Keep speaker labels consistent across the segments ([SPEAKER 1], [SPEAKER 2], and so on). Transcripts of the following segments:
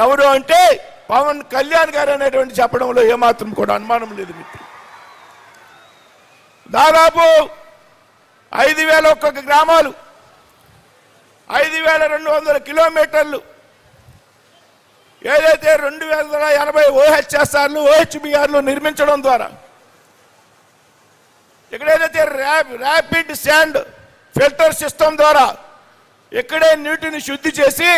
[SPEAKER 1] ఎవరు అంటే పవన్ కళ్యాణ్ గారు అనేటువంటి చెప్పడంలో ఏమాత్రం కూడా అనుమానం లేదు మిత్రులు. దాదాపు 5,000 ఒక్కొక్క గ్రామాలు, 5,200 కిలోమీటర్లు ఏదైతే 280 OHSRలు OHBRలు నిర్మించడం ద్వారా, ఎక్కడైతే ర్యాపిడ్ శాండ్ ఫిల్టర్ సిస్టమ్ ద్వారా ఇక్కడే నీటిని శుద్ధి చేసి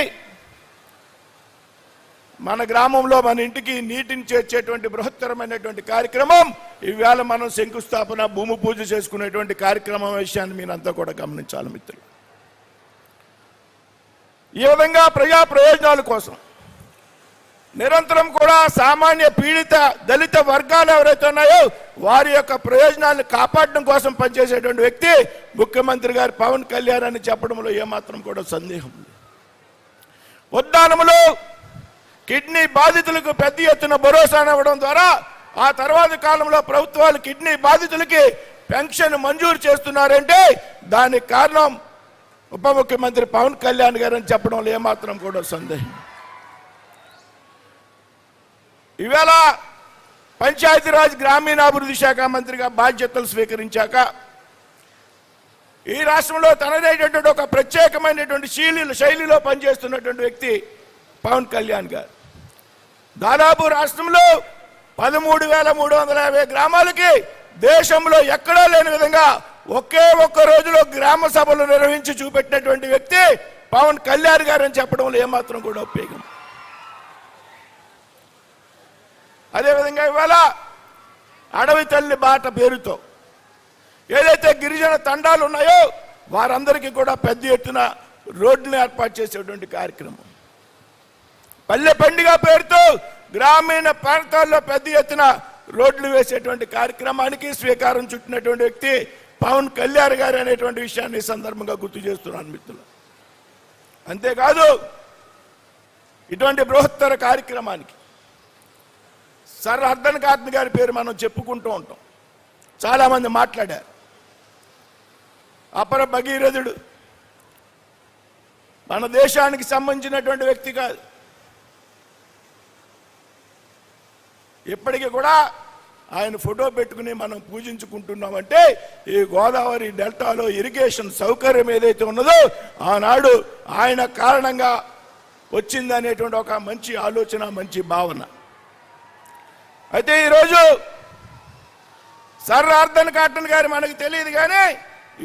[SPEAKER 1] మన గ్రామంలో మన ఇంటికి నీటిని చేర్చేటువంటి బృహత్తరమైనటువంటి కార్యక్రమం ఇవాళ మనం శంకుస్థాపన భూమి పూజ చేసుకునేటువంటి కార్యక్రమం విషయాన్ని మీరంతా కూడా గమనించాలి మిత్రులు. ఈ విధంగా ప్రజా ప్రయోజనాల కోసం నిరంతరం కూడా సామాన్య పీడిత దళిత వర్గాలు ఎవరైతే ఉన్నాయో వారి యొక్క ప్రయోజనాలను కాపాడడం కోసం పనిచేసేటువంటి వ్యక్తి ముఖ్యమంత్రి గారు పవన్ కళ్యాణ్ అని చెప్పడంలో ఏమాత్రం కూడా సందేహం లేదు. ఉద్దానములో కిడ్నీ బాధితులకు పెద్ద ఎత్తున భరోసా ఇవ్వడం ద్వారా ఆ తర్వాత కాలంలో ప్రభుత్వాలు కిడ్నీ బాధితులకి పెన్షన్ మంజూరు చేస్తున్నారంటే దానికి కారణం ఉప ముఖ్యమంత్రి పవన్ కళ్యాణ్ గారు అని చెప్పడంలో ఏమాత్రం కూడా సందేహం. ఇవాళ పంచాయతీరాజ్ గ్రామీణాభివృద్ధి శాఖ మంత్రిగా బాధ్యతలు స్వీకరించాక ఈ రాష్ట్రంలో తనదైనటువంటి ఒక ప్రత్యేకమైనటువంటి శైలిలో పనిచేస్తున్నటువంటి వ్యక్తి పవన్ కళ్యాణ్ గారు. దాదాపు రాష్ట్రంలో 13,350 గ్రామాలకి దేశంలో ఎక్కడా లేని విధంగా ఒకే ఒక్క రోజులో గ్రామ సభలు నిర్వహించి చూపెట్టినటువంటి వ్యక్తి పవన్ కళ్యాణ్ గారు అని చెప్పడంలో ఏమాత్రం కూడా ఉపయోగం. అదేవిధంగా ఇవాళ అడవి తల్లి బాట పేరుతో ఏదైతే గిరిజన తండాలు ఉన్నాయో వారందరికీ కూడా పెద్ద ఎత్తున రోడ్లను ఏర్పాటు చేసేటువంటి కార్యక్రమం, పల్లె పండుగ పేరుతో గ్రామీణ ప్రాంతాల్లో పెద్ద ఎత్తున రోడ్లు వేసేటువంటి కార్యక్రమానికి శ్రీకారం చుట్టినటువంటి వ్యక్తి పవన్ కళ్యాణ్ గారు అనేటువంటి విషయాన్ని సందర్భంగా గుర్తు చేస్తున్నాను మిత్రులు. అంతేకాదు ఇటువంటి బృహత్తర కార్యక్రమానికి సర్ హర్దన్ కాత్మి గారి పేరు మనం చెప్పుకుంటూ ఉంటాం. చాలామంది మాట్లాడారు. అపర భగీరథుడు, మన దేశానికి సంబంధించినటువంటి వ్యక్తి కాదు. ఇప్పటికీ కూడా ఆయన ఫోటో పెట్టుకుని మనం పూజించుకుంటున్నామంటే ఈ గోదావరి డెల్టాలో ఇరిగేషన్ సౌకర్యం ఏదైతే ఉన్నదో ఆనాడు ఆయన కారణంగా వచ్చిందనేటువంటి ఒక మంచి ఆలోచన, మంచి భావన. అయితే ఈరోజు సర్ హర్దన్ కాటన్ గారు మనకు తెలియదు కానీ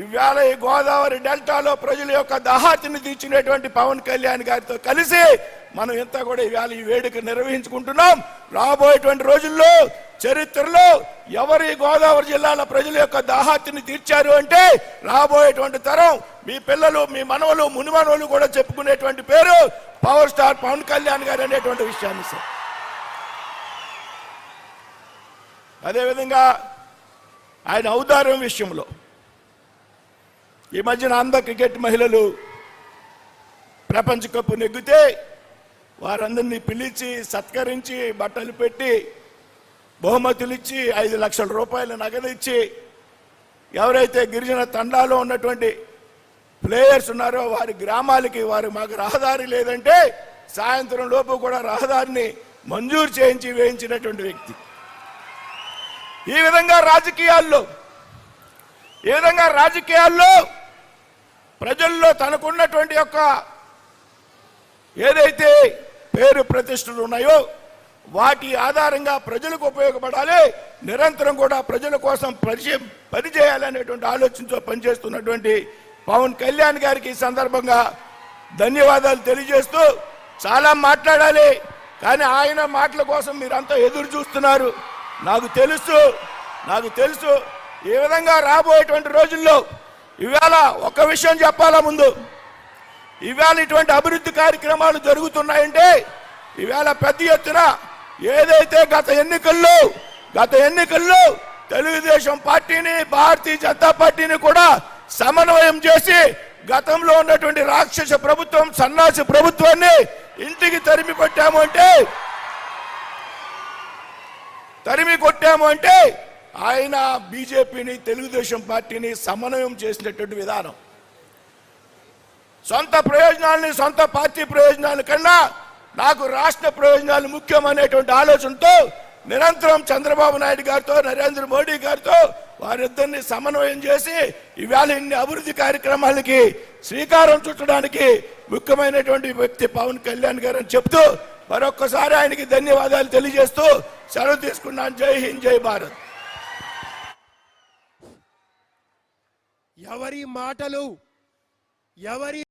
[SPEAKER 1] ఇవాళ ఈ గోదావరి డెల్టాలో ప్రజల యొక్క దాహార్తిని తీర్చినటువంటి పవన్ కళ్యాణ్ గారితో కలిసి మనం ఇంత కూడా ఇవాళ ఈ వేడుక నిర్వహించుకుంటున్నాం. రాబోయేటువంటి రోజుల్లో చరిత్రలో ఎవరు ఈ గోదావరి జిల్లాల ప్రజల యొక్క దాహార్తిని తీర్చారు అంటే రాబోయేటువంటి తరం మీ పిల్లలు, మీ మనవలు, మునిమనవలు కూడా చెప్పుకునేటువంటి పేరు పవర్ స్టార్ పవన్ కళ్యాణ్ గారు అనేటువంటి విషయాన్ని సార్. అదేవిధంగా ఆయన ఔదార్యం విషయంలో ఈ మధ్యన క్రికెట్ మహిళలు ప్రపంచ కప్ నెగ్గితే వారందరినీ పిలిచి సత్కరించి బట్టలు పెట్టి బహుమతులు ఇచ్చి 5 లక్షల రూపాయల నగదు ఇచ్చి ఎవరైతే గిరిజన తండాలో ఉన్నటువంటి ప్లేయర్స్ ఉన్నారో వారి గ్రామాలకి మాకు రహదారి లేదంటే సాయంత్రం లోపు కూడా రహదారిని మంజూరు చేయించి వేయించినటువంటి వ్యక్తి. ఈ విధంగా రాజకీయాల్లో ప్రజల్లో తనకున్నటువంటి యొక్క ఏదైతే పేరు ప్రతిష్టలు ఉన్నాయో వాటి ఆధారంగా ప్రజలకు ఉపయోగపడాలి, నిరంతరం కూడా ప్రజల కోసం పనిచేయాలనేటువంటి ఆలోచనతో పనిచేస్తున్నటువంటి పవన్ కళ్యాణ్ గారికి ఈ సందర్భంగా ధన్యవాదాలు తెలియజేస్తూ, చాలా మాట్లాడాలి కానీ ఆయన మాటల కోసం మీరంతా ఎదురు చూస్తున్నారు. నాకు తెలుసు ఈ విధంగా రాబోయేటువంటి రోజుల్లో ఇవాళ ఒక విషయం చెప్పాలా ముందు, ఇవాళ ఇటువంటి అభివృద్ధి కార్యక్రమాలు జరుగుతున్నాయంటే ఇవాళ పెద్ద ఎత్తున ఏదైతే గత ఎన్నికల్లో తెలుగుదేశం పార్టీని, భారతీయ జనతా పార్టీని కూడా సమన్వయం చేసి గతంలో ఉన్నటువంటి రాక్షస ప్రభుత్వం, సన్నాసి ప్రభుత్వాన్ని ఇంటికి తరిమి కొట్టాము అంటే ఆయన బీజేపీని, తెలుగుదేశం పార్టీని సమన్వయం చేసినటువంటి విధానం. సొంత ప్రయోజనాలని, సొంత పార్టీ ప్రయోజనాల కన్నా నాకు రాష్ట్ర ప్రయోజనాలు ముఖ్యమనేటువంటి ఆలోచనతో నిరంతరం చంద్రబాబు నాయుడు గారితో నరేంద్ర మోడీ గారితో వారిద్దరిని సమన్వయం చేసి ఇవాళ ఇన్ని అభివృద్ధి కార్యక్రమాలకి శ్రీకారం చుట్టడానికి ముఖ్యమైనటువంటి వ్యక్తి పవన్ కళ్యాణ్ గారు అని చెప్తూ మరొక్కసారి ఆయనకి ధన్యవాదాలు తెలియజేస్తూ సెలవు తీసుకున్నాను. జై హింద్, జై భారత్.
[SPEAKER 2] ఎవరి మాటలు ఎవరి